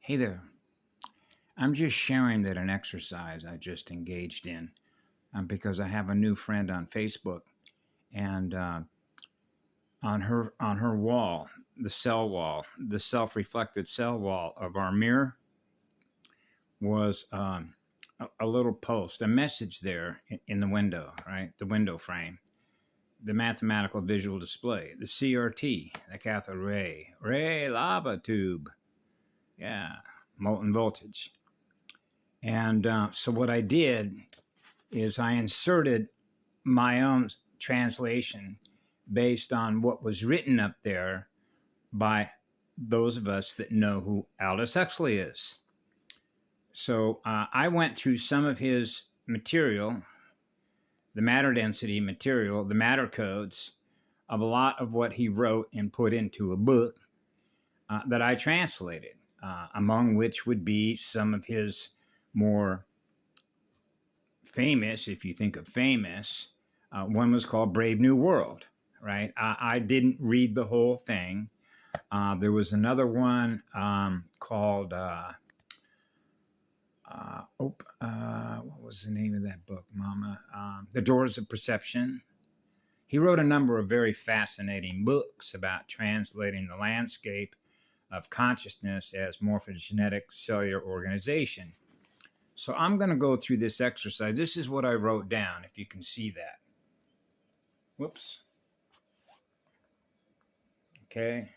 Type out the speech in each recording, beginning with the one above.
Hey there. I'm just sharing that an exercise I just engaged in because I have a new friend on Facebook, and on her wall, the cell wall, the self-reflected cell wall of our mirror was a little post, a message there in the window, right? The window frame, the mathematical visual display, the CRT, the cathode ray lava tube, yeah, molten voltage. And so what I did is I inserted my own translation based on what was written up there by those of us that know who Aldous Huxley is. So I went through some of his material, the matter density material, the matter codes of a lot of what he wrote and put into a book that I translated, among which would be some of his more famous, if you think of famous, one was called Brave New World, right? I didn't read the whole thing. There was another one called, what was the name of that book, Mama? The Doors of Perception. He wrote a number of very fascinating books about translating the landscape of consciousness as morphogenetic cellular organization. So I'm going to go through this exercise. This is what I wrote down, if you can see that. Whoops. Okay.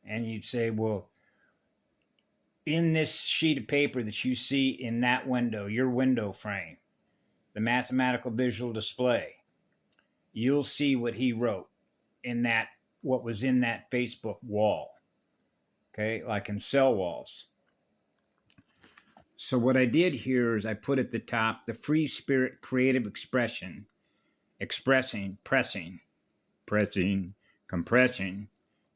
And you'd say, well, in this sheet of paper that you see in that window, your window frame, the mathematical visual display, you'll see what he wrote in that, what was in that Facebook wall. Okay, like in cell walls. So what I did here is I put at the top the free spirit creative expression, expressing, pressing, compression,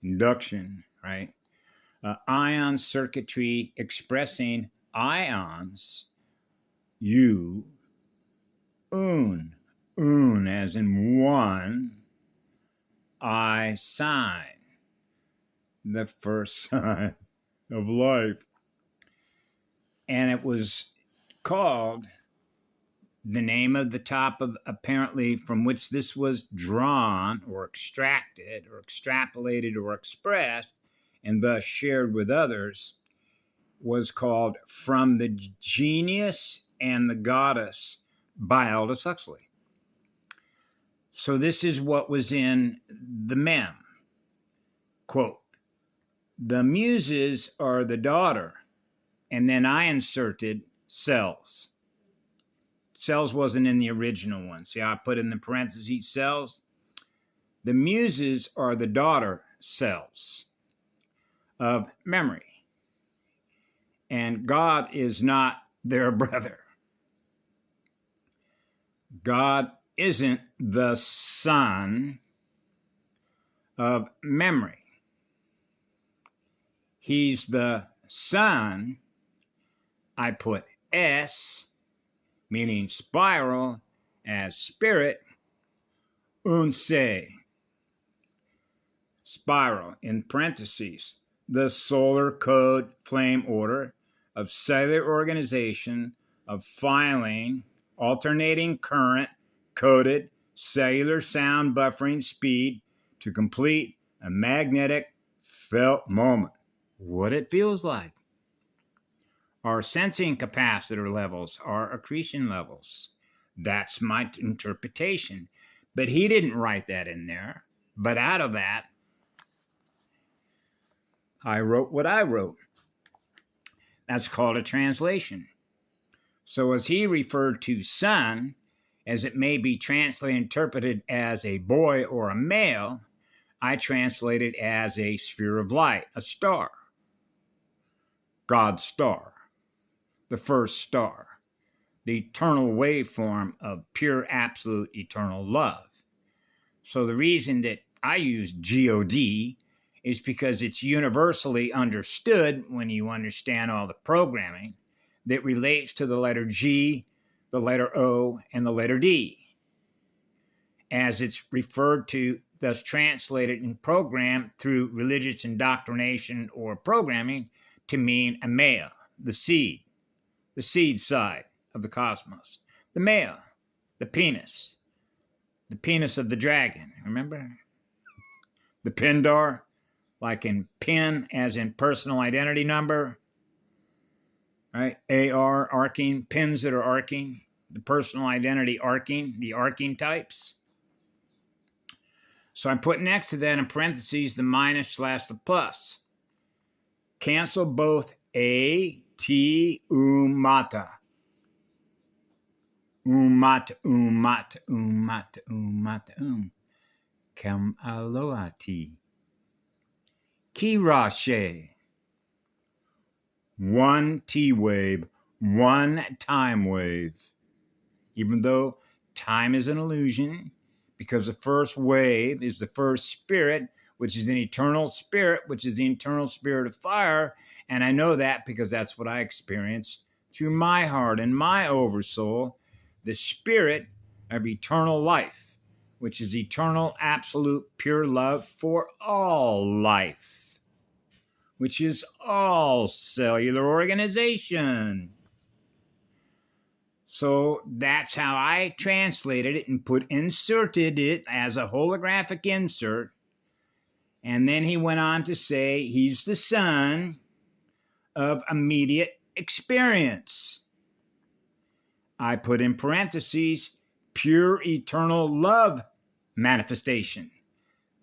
induction, right? Ion circuitry expressing ions, you, un as in one, I sign, the first sign of life. And it was called, the name of the top of, apparently, from which this was drawn or extracted or extrapolated or expressed and thus shared with others, was called From the Genius and the Goddess by Aldous Huxley. So this is what was in the mem. Quote, the muses are the daughter. And then I inserted cells. Cells wasn't in the original one. See how I put in the parentheses cells? The muses are the daughter cells of memory. And God is not their brother. God isn't the son of memory. He's the son. I put S, meaning spiral, as spirit, unse, spiral, in parentheses, the solar code flame order of cellular organization of filing, alternating current, coded cellular sound buffering speed to complete a magnetic felt moment. What it feels like. Our sensing capacitor levels are accretion levels. That's my interpretation. But he didn't write that in there. But out of that, I wrote what I wrote. That's called a translation. So as he referred to son, as it may be translated, interpreted as a boy or a male, I translate it as a sphere of light, a star. God's star. The first star, the eternal waveform of pure, absolute, eternal love. So the reason that I use G-O-D is because it's universally understood when you understand all the programming that relates to the letter G, the letter O, and the letter D, as it's referred to thus translated and programmed through religious indoctrination or programming to mean a male, the seed side of the cosmos, the male, the penis of the dragon, remember? The Pindar, like in pin as in personal identity number, right? AR, arcing, pins that are arcing, the personal identity arcing, the arcing types. So I put next to that in parentheses the minus / the plus. Cancel both a, t, mata. Mata, mata, mata, mata, Kem aloati. Kirashe. One T wave, one time wave. Even though time is an illusion, because the first wave is the first spirit, which is an eternal spirit, which is the eternal spirit of fire. And I know that because that's what I experienced through my heart and my oversoul, the spirit of eternal life, which is eternal, absolute, pure love for all life, which is all cellular organization. So that's how I translated it and inserted it as a holographic insert. And then he went on to say he's the son of immediate experience. I put in parentheses, pure eternal love manifestation.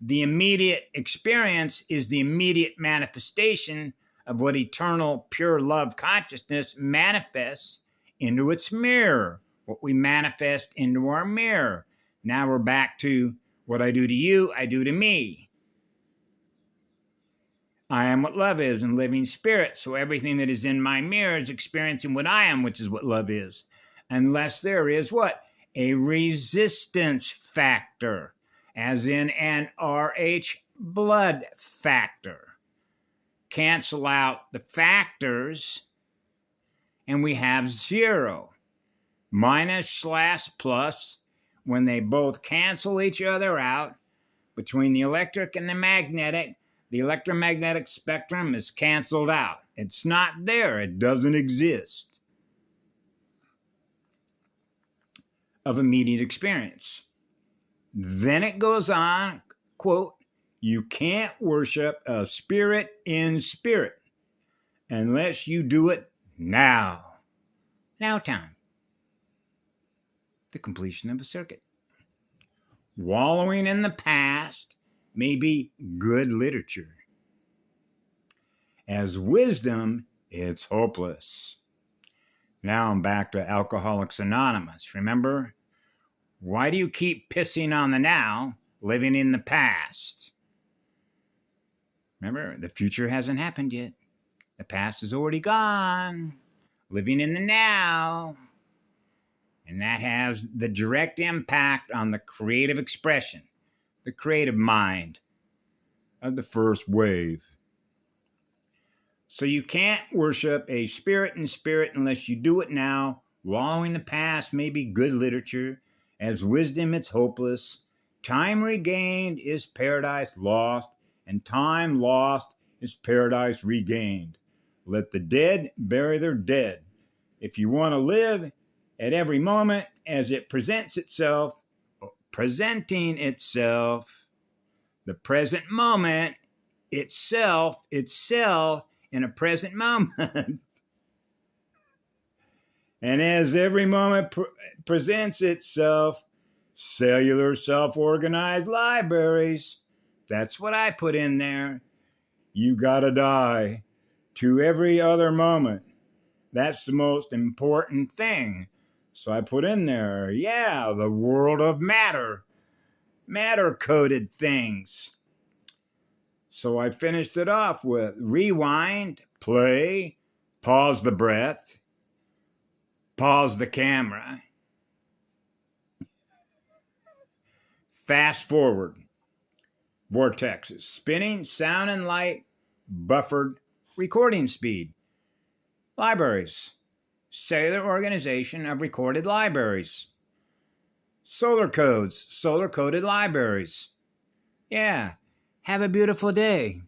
The immediate experience is the immediate manifestation of what eternal pure love consciousness manifests into its mirror, what we manifest into our mirror. Now we're back to what I do to you, I do to me. I am what love is and living spirit, so everything that is in my mirror is experiencing what I am, which is what love is. Unless there is what? A resistance factor, as in an RH blood factor. Cancel out the factors, and we have 0. Minus / plus, when they both cancel each other out, between the electric and the electromagnetic spectrum is canceled out. It's not there. It doesn't exist. Of immediate experience. Then it goes on, quote, you can't worship a spirit in spirit unless you do it now. Now time. The completion of a circuit. Wallowing in the past may be good literature. As wisdom, it's hopeless. Now I'm back to Alcoholics Anonymous. Remember? Why do you keep pissing on the now, living in the past? Remember, the future hasn't happened yet. The past is already gone. Living in the now. And that has the direct impact on the creative expression, the creative mind of the first wave. So you can't worship a spirit in spirit unless you do it now. Wallowing the past may be good literature. As wisdom, it's hopeless. Time regained is paradise lost, and time lost is paradise regained. Let the dead bury their dead. If you want to live at every moment as it presents itself, presenting itself, the present moment, itself in a present moment. And as every moment presents itself, cellular self-organized libraries, that's what I put in there. You gotta die to every other moment. That's the most important thing. So I put in there, the world of matter-coded things. So I finished it off with rewind, play, pause the breath, pause the camera, fast forward, vortexes, spinning, sound and light, buffered recording speed, libraries, cellular organization of recorded libraries, solar codes, solar coded libraries, Yeah. Have a beautiful day.